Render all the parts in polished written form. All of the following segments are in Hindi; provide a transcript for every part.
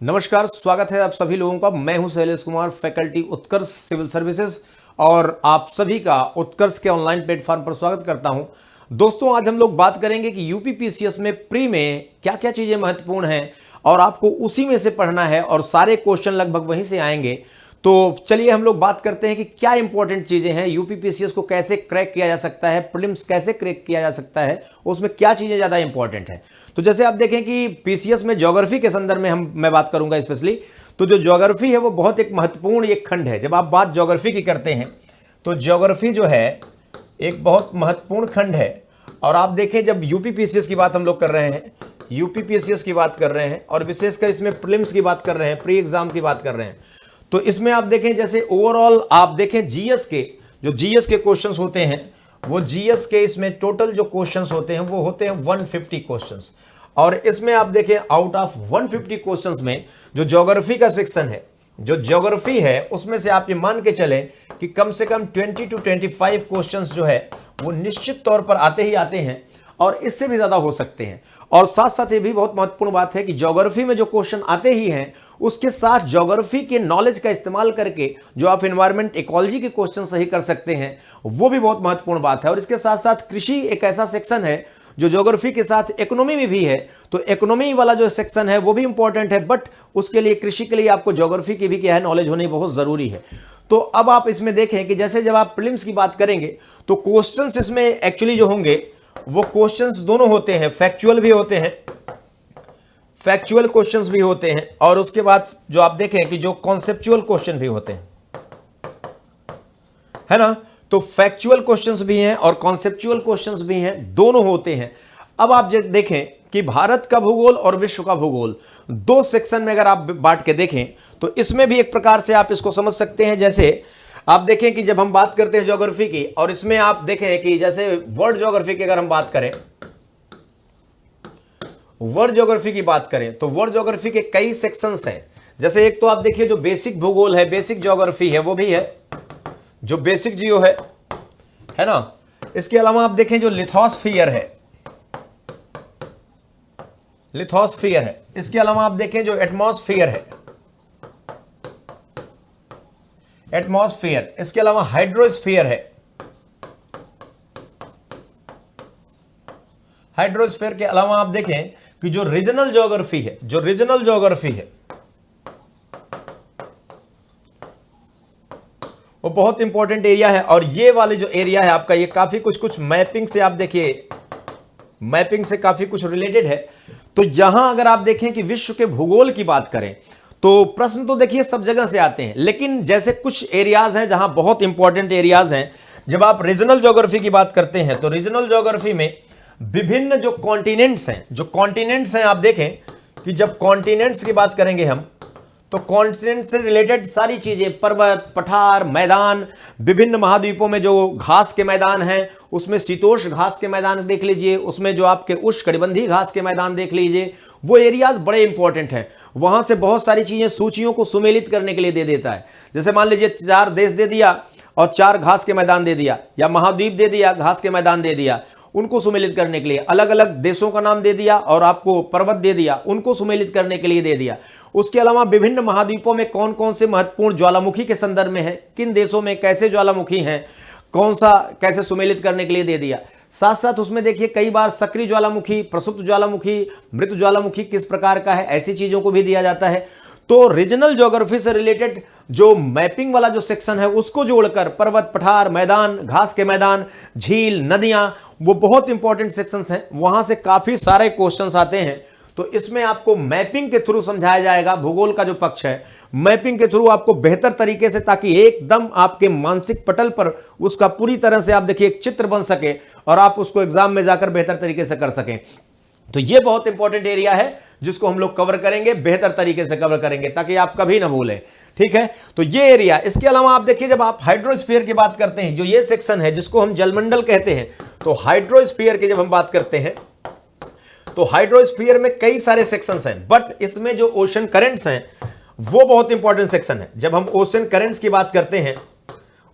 नमस्कार, स्वागत है आप सभी लोगों का। मैं हूं शैलेश कुमार, फैकल्टी उत्कर्ष सिविल सर्विसेज, और आप सभी का उत्कर्ष के ऑनलाइन प्लेटफॉर्म पर स्वागत करता हूं। दोस्तों, आज हम लोग बात करेंगे कि यूपीपीसीएस में प्री में क्या क्या चीज़ें महत्वपूर्ण हैं और आपको उसी में से पढ़ना है और सारे क्वेश्चन लगभग वहीं से आएंगे। तो चलिए हम लोग बात करते हैं कि क्या इंपॉर्टेंट चीज़ें हैं, यूपीपीसीएस को कैसे क्रैक किया जा सकता है, प्रीलिम्स कैसे क्रैक किया जा सकता है, उसमें क्या चीज़ें ज़्यादा इंपॉर्टेंट हैं। तो जैसे आप देखें कि पीसीएस में ज्योग्राफी के संदर्भ में मैं बात करूंगा स्पेशली। तो जो ज्योग्राफी है वो बहुत एक महत्वपूर्ण एक खंड है। जब आप बात ज्योग्राफी की करते हैं तो ज्योग्राफी जो है एक बहुत महत्वपूर्ण खंड है। और आप देखें, जब यूपीपीसीएस की बात हम लोग कर रहे हैं, यूपीपीसीएस की बात कर रहे हैं और विशेषकर इसमें प्रीलिम्स की बात कर रहे हैं, प्री एग्जाम की बात कर रहे हैं, तो इसमें आप देखें जैसे ओवरऑल आप देखें जीएस के क्वेश्चंस होते हैं, वो जीएस के इसमें टोटल जो क्वेश्चंस होते हैं वो होते हैं 150 क्वेश्चंस। और इसमें आप देखें आउट ऑफ 150 क्वेश्चंस में जो ज्योग्राफी का सेक्शन है, जो ज्योग्राफी है उसमें से आप ये मान के चलें कि कम से कम 20 to 25 क्वेश्चंस जो है वो निश्चित तौर पर आते ही आते हैं और इससे भी ज़्यादा हो सकते हैं। और साथ साथ ये भी बहुत महत्वपूर्ण बात है कि ज्योग्राफी में जो क्वेश्चन आते ही हैं उसके साथ ज्योग्राफी के नॉलेज का इस्तेमाल करके जो आप एनवायरमेंट इकोलॉजी के क्वेश्चन सही कर सकते हैं, वो भी बहुत महत्वपूर्ण बात है। और इसके साथ साथ कृषि एक ऐसा सेक्शन है जो ज्योग्राफी के साथ इकोनॉमी में भी है, तो इकोनॉमी वाला जो सेक्शन है वो भी इंपॉर्टेंट है, बट उसके लिए कृषि के लिए आपको ज्योग्राफी की भी क्या है नॉलेज होनी बहुत ज़रूरी है। तो अब आप इसमें देखें कि जैसे जब आप प्रीलिम्स की बात करेंगे तो क्वेश्चंस इसमें एक्चुअली जो होंगे वो क्वेश्चंस दोनों होते हैं, फैक्चुअल भी होते हैं, फैक्चुअल क्वेश्चंस भी होते हैं, और उसके बाद जो आप देखें कि जो कॉन्सेप्चुअल क्वेश्चन भी होते हैं, है ना। तो फैक्चुअल क्वेश्चंस भी हैं और कॉन्सेप्चुअल क्वेश्चंस भी हैं, दोनों होते हैं। अब आप जब देखें कि भारत का भूगोल और विश्व का भूगोल दो सेक्शन में अगर आप बांट के देखें तो इसमें भी एक प्रकार से आप इसको समझ सकते हैं। जैसे आप देखें कि जब हम बात करते हैं ज्योग्राफी की, और इसमें आप देखें कि जैसे वर्ल्ड ज्योग्राफी की अगर हम बात करें, वर्ल्ड ज्योग्राफी की बात करें तो वर्ल्ड ज्योग्राफी के कई सेक्शंस हैं। जैसे एक तो आप देखिए जो बेसिक भूगोल है, बेसिक ज्योग्राफी है, वो भी है जो बेसिक जियो है ना। इसके अलावा आप देखें जो लिथोस्फीयर है, लिथोस्फीयर है। इसके अलावा आप देखें जो एटमॉस्फेयर है, एटमॉस्फेयर। इसके अलावा हाइड्रोस्फीयर है, हाइड्रोस्फीयर के अलावा आप देखें कि जो रीजनल ज्योग्राफी है, जो रीजनल ज्योग्राफी है वो बहुत इंपॉर्टेंट एरिया है। और ये वाले जो एरिया है आपका, ये काफी कुछ मैपिंग से आप देखिए, मैपिंग से काफी कुछ रिलेटेड है। तो यहां अगर आप देखें कि विश्व के भूगोल की बात करें तो प्रश्न तो देखिए सब जगह से आते हैं, लेकिन जैसे कुछ एरियाज हैं जहां बहुत इंपॉर्टेंट एरियाज हैं। जब आप रीजनल ज्योग्राफी की बात करते हैं तो रीजनल ज्योग्राफी में विभिन्न जो कॉन्टिनेंट्स हैं, जो कॉन्टिनेंट्स हैं, आप देखें कि जब कॉन्टिनेंट्स की बात करेंगे हम तो कॉन्टिनेंट से रिलेटेड सारी चीजें, पर्वत, पठार, मैदान, विभिन्न महाद्वीपों में जो घास के मैदान हैं उसमें शीतोष्ण घास के मैदान देख लीजिए, उसमें जो आपके उष्णकटिबंधीय घास के मैदान देख लीजिए, वो एरियाज बड़े इंपॉर्टेंट हैं। वहां से बहुत सारी चीजें सूचियों को सुमेलित करने के लिए दे देता है। जैसे मान लीजिए 4 देश दे दिया और 4 घास के मैदान दे दिया, या महाद्वीप दे दिया, घास के मैदान दे दिया, उनको सुमेलित करने के लिए अलग अलग देशों का नाम दे दिया, और आपको पर्वत दे दिया, उनको सुमेलित करने के लिए दे दिया। उसके अलावा विभिन्न महाद्वीपों में कौन कौन से महत्वपूर्ण ज्वालामुखी के संदर्भ में है, किन देशों में कैसे ज्वालामुखी हैं, कौन सा कैसे सुमेलित करने के लिए दे दिया। साथ साथ उसमें देखिए कई बार सक्रिय ज्वालामुखी, प्रसुप्त ज्वालामुखी, मृत ज्वालामुखी किस प्रकार का है, ऐसी चीजों को भी दिया जाता है। तो रीजनल ज्योग्राफी से रिलेटेड जो मैपिंग वाला जो सेक्शन है उसको जोड़कर पर्वत, पठार, मैदान, घास के मैदान, झील, नदियां, वो बहुत इंपॉर्टेंट सेक्शंस हैं। वहां से काफी सारे क्वेश्चंस आते हैं। तो इसमें आपको मैपिंग के थ्रू समझाया जाएगा, भूगोल का जो पक्ष है मैपिंग के थ्रू आपको बेहतर तरीके से, ताकि एकदम आपके मानसिक पटल पर उसका पूरी तरह से आप देखिए एक चित्र बन सके और आप उसको एग्जाम में जाकर बेहतर तरीके से कर सकें। तो ये बहुत इंपॉर्टेंट एरिया है जिसको हम लोग कवर करेंगे, बेहतर तरीके से कवर करेंगे ताकि आप कभी ना भूलें। ठीक है, तो ये एरिया। इसके अलावा आप देखिए जब आप हाइड्रोस्फीयर की बात करते हैं, जो ये सेक्शन है जिसको हम जलमंडल कहते हैं, तो हाइड्रोस्फीयर की जब हम बात करते हैं तो हाइड्रोस्फीयर में कई सारे सेक्शंस हैं, बट इसमें जो ओशन करंट्स हैं वो बहुत इंपॉर्टेंट सेक्शन है। जब हम ओशन करंट्स की बात करते हैं,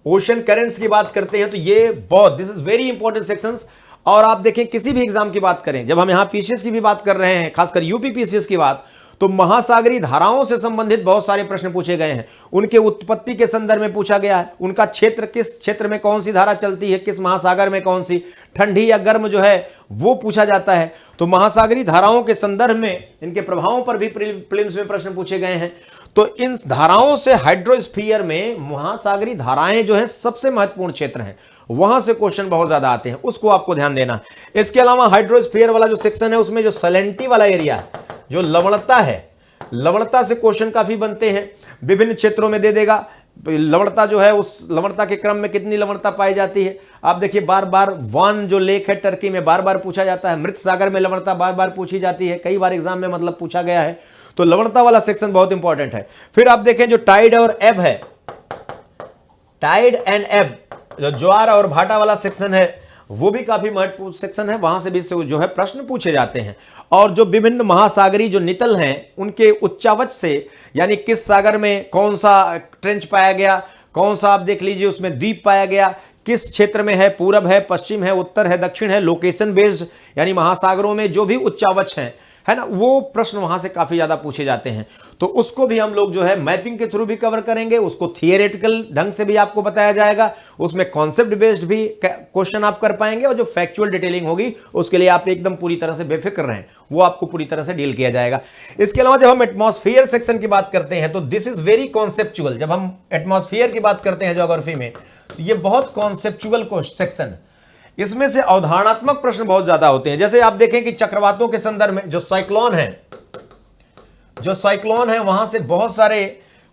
ओशन करंट्स की बात करते हैं तो ये बहुत, this is very important sections. और आप देखें किसी भी एग्जाम की बात करें, जब हम यहां पीसीएस की भी बात कर रहे हैं, खासकर यूपी पीसीएस की बात, तो महासागरीय धाराओं से संबंधित बहुत सारे प्रश्न पूछे गए हैं। उनके उत्पत्ति के संदर्भ में पूछा गया है, उनका क्षेत्र, किस क्षेत्र में कौन सी धारा चलती है, किस महासागर में कौन सी, ठंडी या गर्म जो है वो पूछा जाता है। तो महासागरीय धाराओं के संदर्भ में इनके प्रभावों पर भी प्रीलिम्स में प्रश्न पूछे गए हैं। तो इन धाराओं से हाइड्रोस्फीयर में महासागरीय धाराएं जो है सबसे महत्वपूर्ण क्षेत्र हैं, वहां से क्वेश्चन बहुत ज्यादा आते हैं, उसको आपको ध्यान देना है। इसके अलावा हाइड्रोस्फीयर वाला जो सेक्शन है उसमें जो सैलिनिटी वाला एरिया है, जो लवणता है, लवणता से क्वेश्चन काफी बनते हैं, विभिन्न क्षेत्रों में दे देगा। लवणता जो है, उस लवणता के क्रम में कितनी लवणता पाई जाती है, आप देखिए बार बार वान जो लेक है टर्की में बार बार पूछा जाता है, मृत सागर में लवणता बार बार पूछी जाती है, कई बार एग्जाम में मतलब पूछा गया है। तो लवणता वाला सेक्शन बहुत इंपॉर्टेंट है। फिर आप देखें जो टाइड और एब है, टाइड एंड एब, जो ज्वार और भाटा वाला सेक्शन है वो भी काफी महत्वपूर्ण सेक्शन है, वहां से भी जो है प्रश्न पूछे जाते हैं। और जो विभिन्न महासागरीय जो नितल हैं उनके उच्चावच से, यानी किस सागर में कौन सा ट्रेंच पाया गया, कौन सा आप देख लीजिए उसमें द्वीप पाया गया, किस क्षेत्र में है, पूरब है, पश्चिम है, उत्तर है, दक्षिण है, लोकेशन बेस्ड, यानी महासागरों में जो भी उच्चावच हैं, है ना, वो प्रश्न वहां से काफी ज्यादा पूछे जाते हैं। तो उसको भी हम लोग जो है मैपिंग के थ्रू भी कवर करेंगे, उसको थियरेटिकल ढंग से भी आपको बताया जाएगा, उसमें कॉन्सेप्ट बेस्ड भी क्वेश्चन आप कर पाएंगे, और जो फैक्चुअल डिटेलिंग होगी उसके लिए आप एकदम पूरी तरह से बेफिक्र रहें, वो आपको पूरी तरह से डील किया जाएगा। इसके अलावा जब हम एटमॉस्फेयर सेक्शन की बात करते हैं तो दिस इज वेरी कॉन्सेप्चुअल। जब हम एटमॉस्फेयर की बात करते हैं ज्योग्राफी में तो ये बहुत कॉन्सेप्चुअल सेक्शन, इसमें से अवधारणात्मक प्रश्न बहुत ज्यादा होते हैं। जैसे आप देखें कि चक्रवातों के संदर्भ में जो साइक्लोन है वहां से बहुत सारे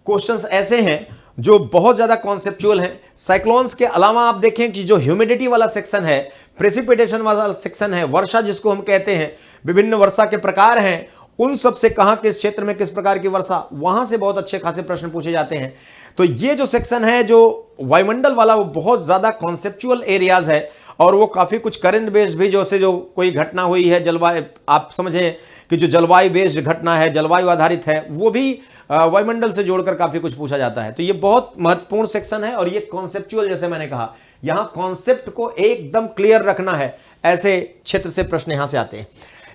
क्वेश्चंस ऐसे हैं जो बहुत ज्यादा कॉन्सेप्चुअल हैं। साइक्लोन्स के अलावा आप देखें कि जो ह्यूमिडिटी वाला सेक्शन है, प्रेसिपिटेशन वाला सेक्शन है, वर्षा जिसको हम कहते हैं, विभिन्न वर्षा के प्रकार हैं, उन सब से कहां किस क्षेत्र में किस प्रकार की वर्षा, वहां से बहुत अच्छे खासे प्रश्न पूछे जाते हैं। तो ये जो सेक्शन है जो वायुमंडल वाला, वो बहुत ज्यादा कॉन्सेप्चुअल एरियाज है, और वो काफी कुछ करंट बेस्ड भी, जैसे जो कोई घटना हुई है जलवायु, आप समझें कि जो जलवायु बेस्ड घटना है, जलवायु आधारित है, वो भी वायुमंडल से जोड़कर काफी कुछ पूछा जाता है। तो ये बहुत महत्वपूर्ण सेक्शन है, और ये कॉन्सेप्चुअल, जैसे मैंने कहा, यहां कॉन्सेप्ट को एकदम क्लियर रखना है, ऐसे क्षेत्र से प्रश्न यहां से आते हैं।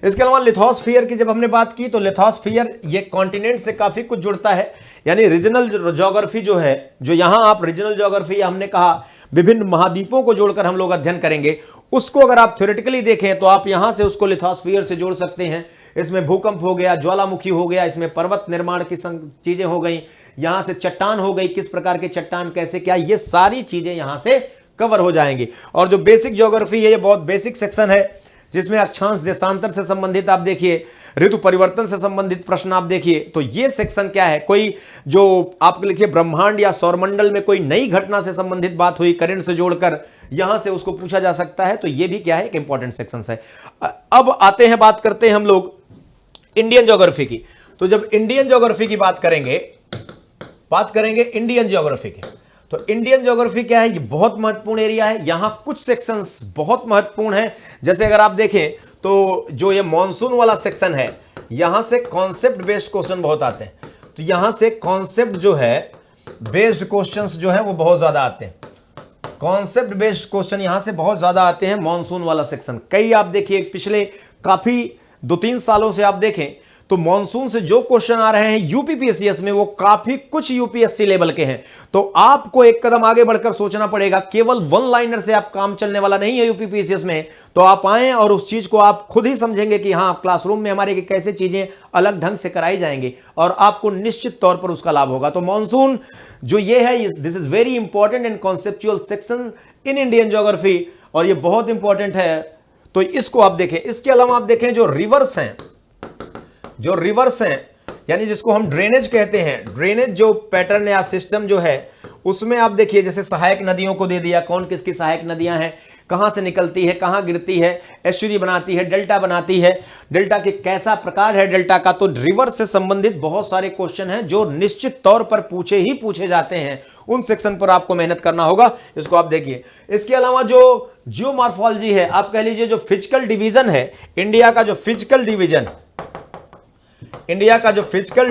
इसके अलावा लिथोस्फीयर की जब हमने बात की तो लिथोस्फीयर ये कॉन्टिनेंट से काफी कुछ जुड़ता है, यानी रीजनल ज्योग्राफी जो है, जो यहां आप रीजनल ज्योग्राफी हमने कहा विभिन्न महाद्वीपों को जोड़कर हम लोग अध्ययन करेंगे, उसको अगर आप थ्योरेटिकली देखें तो आप यहां से उसको लिथोस्फीयर से जोड़ सकते हैं। इसमें भूकंप हो गया, ज्वालामुखी हो गया, इसमें पर्वत निर्माण की चीजें हो गई, यहां से चट्टान हो गई, किस प्रकार के चट्टान कैसे क्या, ये सारी चीजें यहां से कवर हो जाएंगी। और जो बेसिक ज्योग्राफी है ये बहुत बेसिक सेक्शन है, जिसमें अक्षांश देशांतर से संबंधित आप देखिए, ऋतु परिवर्तन से संबंधित प्रश्न आप देखिए। तो ये सेक्शन क्या है, कोई जो आप लिखिए ब्रह्मांड या सौरमंडल में कोई नई घटना से संबंधित बात हुई, करंट से जोड़कर यहां से उसको पूछा जा सकता है। तो ये भी क्या है, एक इंपॉर्टेंट सेक्शन है। अब आते हैं, बात करते हैं हम लोग इंडियन ज्योग्राफी की। तो जब इंडियन ज्योग्राफी की बात करेंगे इंडियन ज्योग्राफी की, तो इंडियन ज्योग्राफी क्या है, ये बहुत महत्वपूर्ण एरिया है। यहां कुछ सेक्शंस बहुत महत्वपूर्ण हैं। जैसे अगर आप देखें तो जो ये मॉनसून वाला सेक्शन है, यहां से कॉन्सेप्ट बेस्ड क्वेश्चन बहुत आते हैं। तो यहां से कॉन्सेप्ट जो है बेस्ड क्वेश्चंस जो है वो बहुत ज्यादा आते हैं। कॉन्सेप्ट बेस्ड क्वेश्चन यहां से बहुत ज्यादा आते हैं, मॉनसून वाला सेक्शन। कई आप देखिए पिछले काफी 2-3 सालों से आप देखें तो मॉनसून से जो क्वेश्चन आ रहे हैं यूपीपीएससीएस में, वो काफी कुछ यूपीएससी लेवल के हैं। तो आपको एक कदम आगे बढ़कर सोचना पड़ेगा, केवल वन लाइनर से आप काम चलने वाला नहीं है यूपीपीएससीएस में। तो आप आए और उस चीज को आप खुद ही समझेंगे कि हाँ, क्लासरूम में हमारे कैसे चीजें अलग ढंग से कराई जाएंगी, और आपको निश्चित तौर पर उसका लाभ होगा। तो मॉनसून जो ये है, this is very important and conceptual section in Indian geography, और ये बहुत इंपॉर्टेंट है। तो इसको आप देखें। इसके अलावा आप देखें जो रिवर्स हैं, यानी जिसको हम ड्रेनेज कहते हैं, ड्रेनेज जो पैटर्न या सिस्टम जो है, उसमें आप देखिए जैसे सहायक नदियों को दे दिया, कौन किसकी सहायक नदियां हैं, कहां से निकलती है, कहां गिरती है, एस्चुरी बनाती है, डेल्टा बनाती है, डेल्टा के कैसा प्रकार है डेल्टा का। तो रिवर से संबंधित बहुत सारे क्वेश्चन हैं जो निश्चित तौर पर पूछे जाते हैं। उन सेक्शन पर आपको मेहनत करना होगा, इसको आप देखिए। इसके अलावा जो जियोमॉर्फोलॉजी है, आप कह लीजिए जो फिजिकल डिवीजन है, इंडिया का जो फिजिकल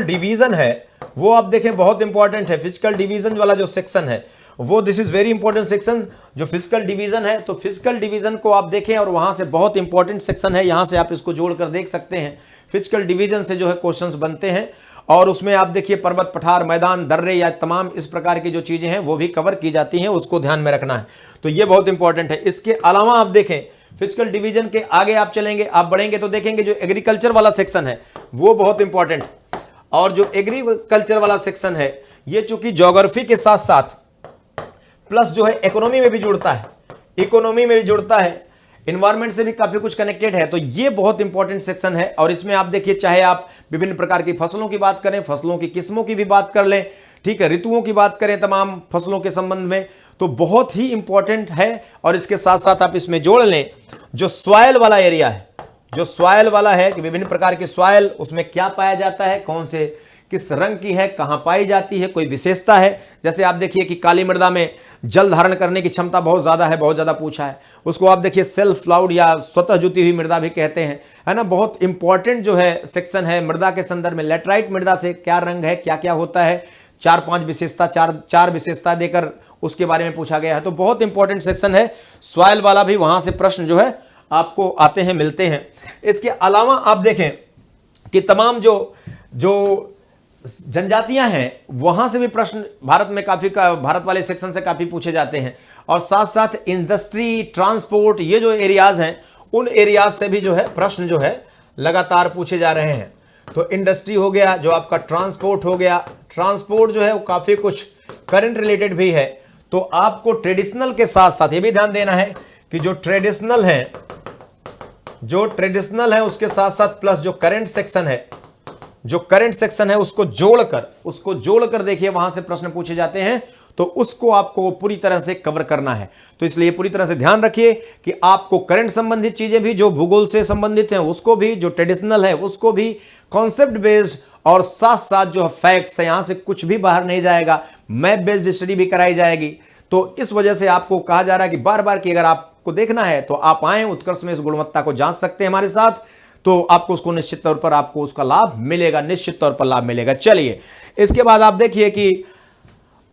डिवीजन है वो आप देखें बहुत इंपॉर्टेंट है। फिजिकल डिवीजन वाला जो सेक्शन है वो this is very important section जो फिजिकल डिवीजन है। तो फिजिकल डिवीजन को आप देखें और वहां से बहुत इंपॉर्टेंट सेक्शन है, यहां से आप इसको जोड़कर देख सकते हैं। फिजिकल डिवीजन से जो है क्वेश्चंस बनते हैं और उसमें आप देखिए पर्वत, पठार, मैदान, दर्रे या तमाम इस प्रकार की जो चीजें हैं वो भी कवर की जाती हैं, उसको ध्यान में रखना है। तो ये बहुत इंपॉर्टेंट है। इसके अलावा आप देखें फिजिकल डिवीजन के आगे आप चलेंगे, आप बढ़ेंगे तो देखेंगे जो एग्रीकल्चर वाला सेक्शन है वो बहुत इंपॉर्टेंट। और जो एग्रीकल्चर वाला सेक्शन है ये चूंकि ज्योग्राफी के साथ साथ प्लस जो है इकोनॉमी में भी जुड़ता है, इकोनॉमी में भी जुड़ता है, इन्वायरमेंट से भी काफी कुछ कनेक्टेड है। तो ये बहुत इंपॉर्टेंट सेक्शन है। और इसमें आप देखिए चाहे आप विभिन्न प्रकार की फसलों की बात करें, फसलों की किस्मों की भी बात कर लें, ठीक है, ऋतुओं की बात करें तमाम फसलों के संबंध में, तो बहुत ही इंपॉर्टेंट है। और इसके साथ साथ आप इसमें जोड़ लें जो सॉइल वाला एरिया है, जो सॉइल वाला है कि विभिन्न प्रकार की सॉइल, उसमें क्या पाया जाता है, कौन से किस रंग की है, कहां पाई जाती है, कोई विशेषता है। जैसे आप देखिए कि काली मृदा में जल धारण करने की क्षमता बहुत ज्यादा है, बहुत ज्यादा पूछा है। उसको आप देखिए सेल्फ प्लाउड या स्वतः जुती हुई मृदा भी कहते हैं, है ना। बहुत इंपॉर्टेंट जो है सेक्शन है मृदा के संदर्भ में। लैटराइट मृदा से क्या रंग है, क्या क्या होता है, 4-5 विशेषता, चार विशेषता देकर उसके बारे में पूछा गया है। तो बहुत इंपॉर्टेंट सेक्शन है। सॉइल वाला भी वहां से प्रश्न जो है आपको आते हैं, मिलते हैं। इसके अलावा आप देखें कि तमाम जो जनजातियां हैं वहां से भी प्रश्न भारत में भारत वाले सेक्शन से काफी पूछे जाते हैं। और साथ साथ इंडस्ट्री, ट्रांसपोर्ट, ये जो एरियाज हैं उन एरियाज से भी जो है प्रश्न जो है लगातार पूछे जा रहे हैं। तो इंडस्ट्री हो गया, जो आपका ट्रांसपोर्ट हो गया, ट्रांसपोर्ट जो है वो काफी कुछ करंट रिलेटेड भी है। तो आपको ट्रेडिशनल के साथ साथ ये भी ध्यान देना है कि जो ट्रेडिशनल है उसके साथ साथ प्लस जो करंट सेक्शन है, जो करंट सेक्शन है उसको जोड़कर देखिए वहां से प्रश्न पूछे जाते हैं। तो उसको आपको पूरी तरह से कवर करना है। तो इसलिए पूरी तरह से ध्यान रखिए कि आपको करंट संबंधित चीजें भी, जो भूगोल से संबंधित हैं उसको भी, जो ट्रेडिशनल है उसको भी, कॉन्सेप्ट बेस्ड, और साथ साथ जो फैक्ट्स है, यहां से कुछ भी बाहर नहीं जाएगा, मैप बेस्ड स्टडी भी कराई जाएगी। तो इस वजह से आपको कहा जा रहा है कि बार बार कि अगर आपको देखना है तो आप आए, उत्कर्ष में इस गुणवत्ता को जांच सकते हैं हमारे साथ। तो आपको उसको निश्चित तौर पर आपको उसका लाभ मिलेगा, निश्चित तौर पर लाभ मिलेगा। चलिए इसके बाद आप देखिए कि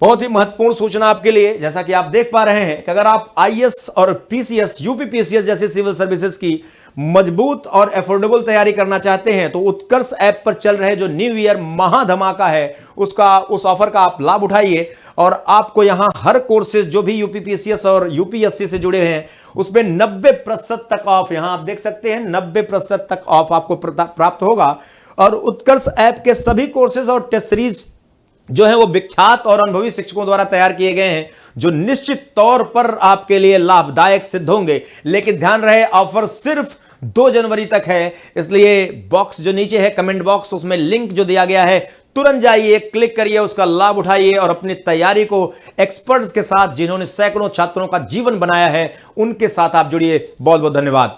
बहुत ही महत्वपूर्ण सूचना आपके लिए, जैसा कि आप देख पा रहे हैं कि अगर आप आईएएस और पीसीएस, यूपीपीसीएस जैसे सिविल सर्विसेज की मजबूत और एफोर्डेबल तैयारी करना चाहते हैं तो उत्कर्ष ऐप पर चल रहे जो न्यू ईयर महाधमाका है उस ऑफर का आप लाभ उठाइए। और आपको यहां हर कोर्सेज जो भी यूपीपीसीएस और यूपीएससी से जुड़े हैं उसमें 90% तक ऑफ, यहां आप देख सकते हैं 90% तक ऑफ आपको प्राप्त होगा। और उत्कर्ष ऐप के सभी कोर्सेज और टेस्ट सीरीज जो है वो विख्यात और अनुभवी शिक्षकों द्वारा तैयार किए गए हैं, जो निश्चित तौर पर आपके लिए लाभदायक सिद्ध होंगे। लेकिन ध्यान रहे ऑफर सिर्फ 2 जनवरी तक है, इसलिए बॉक्स जो नीचे है कमेंट बॉक्स, उसमें लिंक जो दिया गया है तुरंत जाइए, क्लिक करिए, उसका लाभ उठाइए और अपनी तैयारी को एक्सपर्ट्स के साथ, जिन्होंने सैकड़ों छात्रों का जीवन बनाया है, उनके साथ आप जुड़िए। बहुत बहुत धन्यवाद।